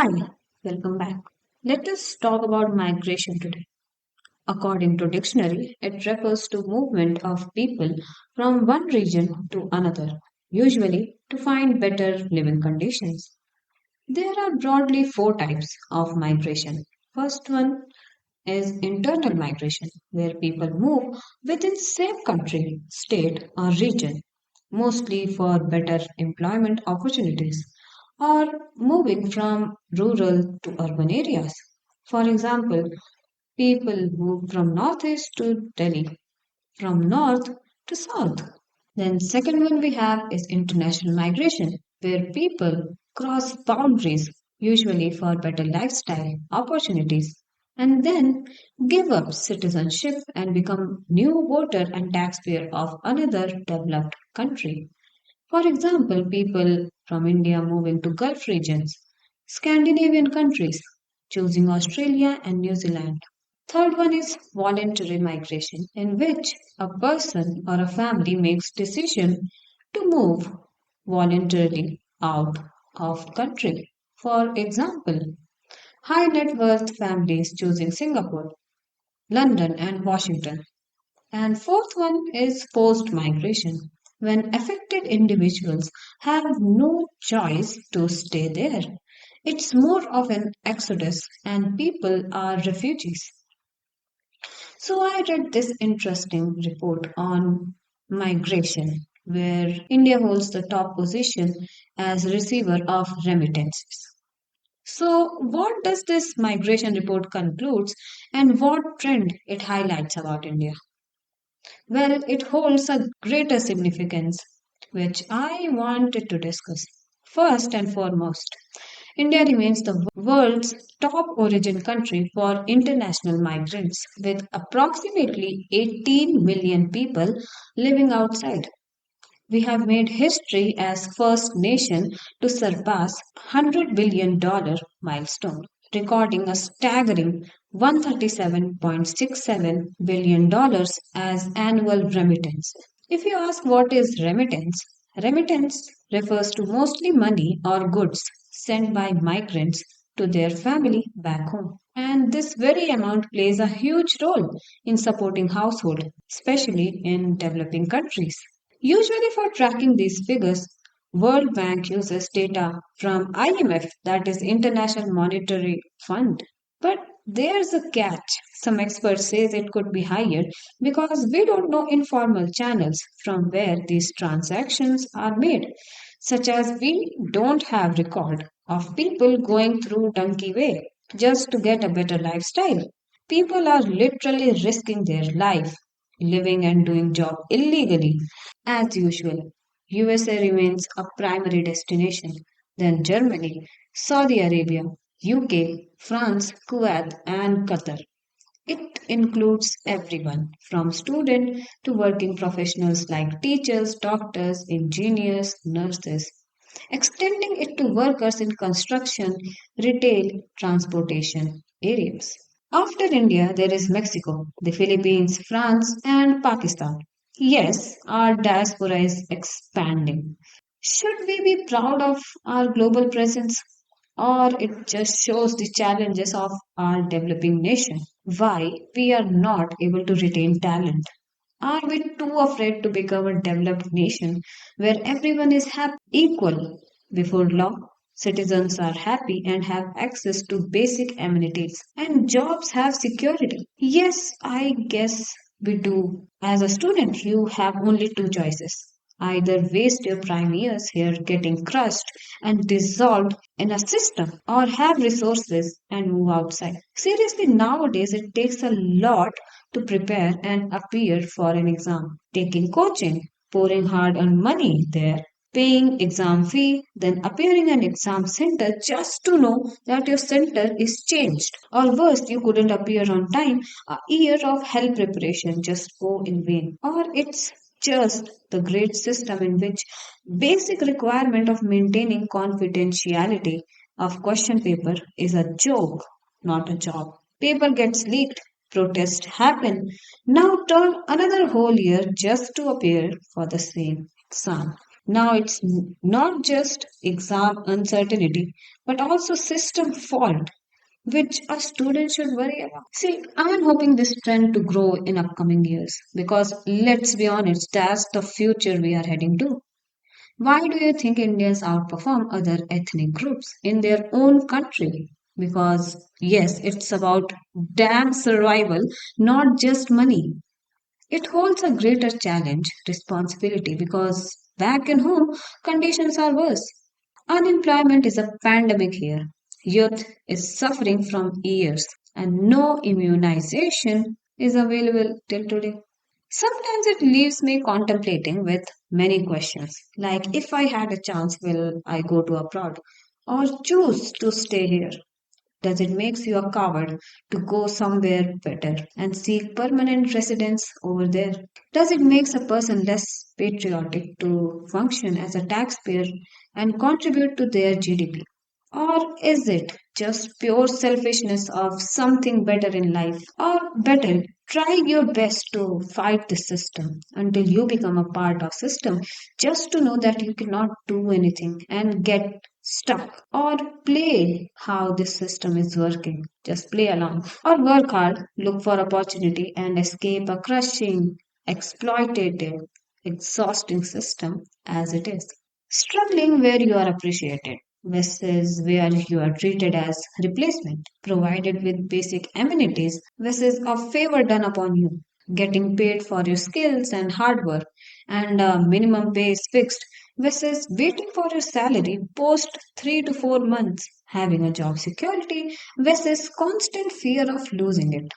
Hi, welcome back. Let us talk about migration today. According to dictionary, it refers to movement of people from one region to another, usually to find better living conditions. There are broadly four types of migration. First one is internal migration, where people move within same country, state, or region, mostly for better employment opportunities or moving from rural to urban areas. For example, people move from northeast to Delhi, from north to south. Then second one we have is international migration, where people cross boundaries, usually for better lifestyle opportunities, and then give up citizenship and become new voter and taxpayer of another developed country. For example, people from India moving to Gulf regions, Scandinavian countries, choosing Australia and New Zealand. Third one is voluntary migration, in which a person or a family makes decision to move voluntarily out of country. For example, high net worth families choosing Singapore, London and Washington. And fourth one is forced migration, when affected individuals have no choice to stay there. It's more of an exodus and people are refugees. So I read this interesting report on migration where India holds the top position as receiver of remittances. So what does this migration report concludes and what trend it highlights about India? Well, it holds a greater significance which I wanted to discuss. First and foremost, India remains the world's top origin country for international migrants, with approximately 18 million people living outside. We have made history as first nation to surpass $100 billion milestone, recording a staggering $137.67 billion as annual remittance. If you ask what is remittance, remittance refers to mostly money or goods sent by migrants to their family back home. And this very amount plays a huge role in supporting household, especially in developing countries. Usually for tracking these figures, World Bank uses data from IMF, that is International Monetary Fund. But there's a catch. Some experts say it could be higher because we don't know informal channels from where these transactions are made, such as we don't have record of people going through donkey way just to get a better lifestyle. People are literally risking their life living and doing job illegally. As usual, USA remains a primary destination, then Germany, Saudi Arabia, UK, France, Kuwait, and Qatar. It includes everyone from student to working professionals like teachers, doctors, engineers, nurses, extending it to workers in construction, retail, transportation areas. After India, there is Mexico, the Philippines, France, and Pakistan. Yes, our diaspora is expanding. Should we be proud of our global presence? Or it just shows the challenges of our developing nation? Why we are not able to retain talent? Are we too afraid to become a developed nation where everyone is happy, equal before law? Citizens are happy and have access to basic amenities, and jobs have security. Yes, I guess we do. As a student, you have only two choices. Either waste your prime years here getting crushed and dissolved in a system, or have resources and move outside. Seriously, nowadays it takes a lot to prepare and appear for an exam. Taking coaching, pouring hard on money there, paying exam fee, then appearing in exam center just to know that your center is changed. Or worse, you couldn't appear on time, a year of hell preparation just go in vain. Or it's just the great system in which basic requirement of maintaining confidentiality of question paper is a joke, not a job. Paper gets leaked, protests happen. Now turn another whole year just to appear for the same exam. Now it's not just exam uncertainty, but also system fault, which a student should worry about. See, I'm hoping this trend to grow in upcoming years because let's be honest, that's the future we are heading to. Why do you think Indians outperform other ethnic groups in their own country? Because, yes, it's about damn survival, not just money. It holds a greater challenge, responsibility, because back in home, conditions are worse. Unemployment is a pandemic here. Youth is suffering from years, and no immunization is available till today. Sometimes it leaves me contemplating with many questions, like if I had a chance, will I go to abroad or choose to stay here? Does it make you a coward to go somewhere better and seek permanent residence over there? Does it make a person less patriotic to function as a taxpayer and contribute to their GDP? Or is it just pure selfishness of something better in life? Or better, try your best to fight the system until you become a part of system just to know that you cannot do anything and get stuck, or play how this system is working. Just play along or work hard, look for opportunity and escape a crushing, exploitative, exhausting system as it is. Struggling where you are appreciated versus where you are treated as replacement, provided with basic amenities versus a favor done upon you. Getting paid for your skills and hard work, and minimum pay is fixed versus waiting for your salary post 3 to 4 months, having a job security versus constant fear of losing it,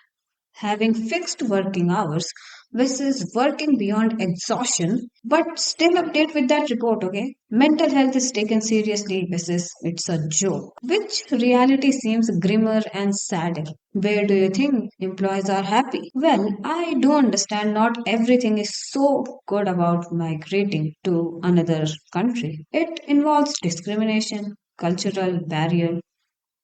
having fixed working hours versus working beyond exhaustion, but still update with that report, okay? Mental health is taken seriously versus it's a joke. Which reality seems grimmer and sadder? Where do you think employees are happy? Well, I do understand not everything is so good about migrating to another country. It involves discrimination, cultural barrier,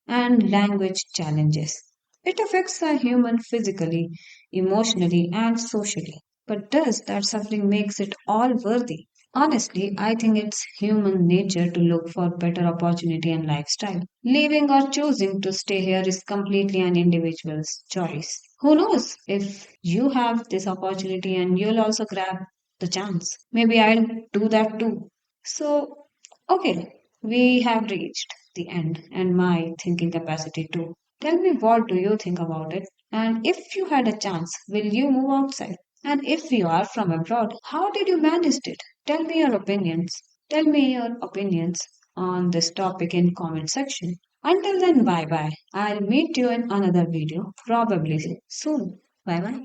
and language challenges. It affects a human physically, emotionally, and socially. But does that suffering makes it all worthy? Honestly, I think it's human nature to look for better opportunity and lifestyle. Leaving or choosing to stay here is completely an individual's choice. Who knows if you have this opportunity and you'll also grab the chance. Maybe I'll do that too. So, okay, we have reached the end and my thinking capacity too. Tell me, what do you think about it? And if you had a chance, will you move outside? And if you are from abroad, how did you manage it? Tell me your opinions. Tell me your opinions on this topic in comment section. Until then, bye bye. I'll meet you in another video probably soon. Bye bye.